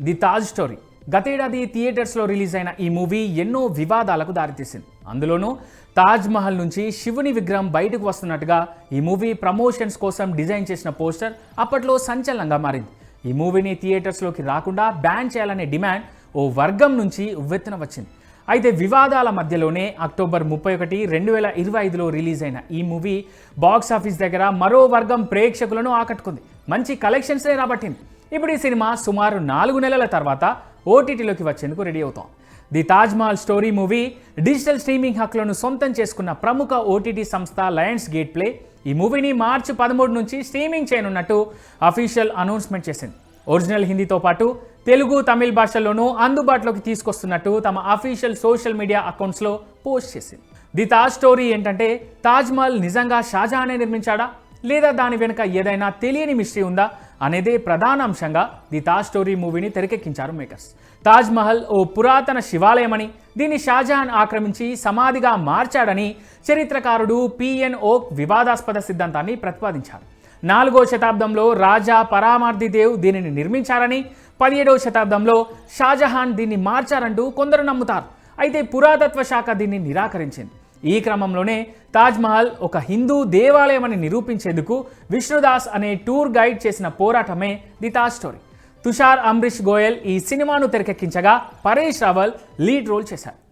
The Taj story. గతేడాది థియేటర్స్లో release అయిన ఈ మూవీ ఎన్నో వివాదాలకు దారితీసింది. అందులోనూ తాజ్ మహల్ నుంచి శివుని విగ్రహం బయటకు వస్తున్నట్టుగా ఈ మూవీ ప్రమోషన్స్ కోసం డిజైన్ చేసిన పోస్టర్ అప్పట్లో సంచలనంగా మారింది. ఈ మూవీని థియేటర్స్లోకి రాకుండా బ్యాన్ చేయాలనే డిమాండ్ ఓ వర్గం నుంచి ఉవ్వెత్తున వచ్చింది. అయితే వివాదాల మధ్యలోనే అక్టోబర్ 31, 2025లో రిలీజ్ అయిన ఈ మూవీ బాక్సాఫీస్ దగ్గర మరో వర్గం ప్రేక్షకులను ఆకట్టుకుంది. మంచి కలెక్షన్స్నే రాబట్టింది. ఇప్పుడు ఈ సినిమా సుమారు 4 నెలల తర్వాత ఓటీటీలోకి వచ్చేందుకు రెడీ అవుతాం. The Taj Mahal story movie digital streaming హక్కులను సొంతం చేసుకున్న ప్రముఖ ఓటీటీ సంస్థ లయన్స్ గేట్ ప్లే ఈ మూవీని మార్చి 13 నుంచి స్ట్రీమింగ్ చేయనున్నట్టు అఫీషియల్ అనౌన్స్మెంట్ చేసింది. ఒరిజినల్ హిందీతో పాటు తెలుగు, తమిళ భాషల్లోనూ అందుబాటులోకి తీసుకొస్తున్నట్టు తమ అఫీషియల్ సోషల్ మీడియా అకౌంట్స్లో పోస్ట్ చేసింది. ది తాజ్ స్టోరీ ఏంటంటే, తాజ్ మహల్ నిజంగా షాజహానే నిర్మించాడా, లేదా దాని వెనుక ఏదైనా తెలియని మిస్టరీ ఉందా అనేదే ప్రధాన అంశంగా ది తాజ్ స్టోరీ మూవీని తెరకెక్కించారు మేకర్స్. తాజ్ మహల్ ఓ పురాతన శివాలయమని, దీన్ని షాజహాన్ ఆక్రమించి సమాధిగా మార్చాడని చరిత్రకారుడు పిఎన్ ఓక్ వివాదాస్పద సిద్ధాంతాన్ని ప్రతిపాదించారు. 4వ శతాబ్దంలో రాజా పరామార్ది దేవ్ దీనిని నిర్మించారని, 17వ శతాబ్దంలో షాజహాన్ దీన్ని మార్చారంటూ కొందరు నమ్ముతారు. అయితే పురాతత్వ శాఖ దీన్ని నిరాకరించింది. ఈ క్రమంలోనే తాజ్ మహల్ ఒక హిందూ దేవాలయమని నిరూపించేందుకు విష్ణుదాస్ అనే టూర్ గైడ్ చేసిన పోరాటమే ది తాజ్ స్టోరీ. తుషార్ అమ్రీష్ గోయల్ ఈ సినిమాను తెరకెక్కించగా పరేష్ రావల్ లీడ్ రోల్ చేశారు.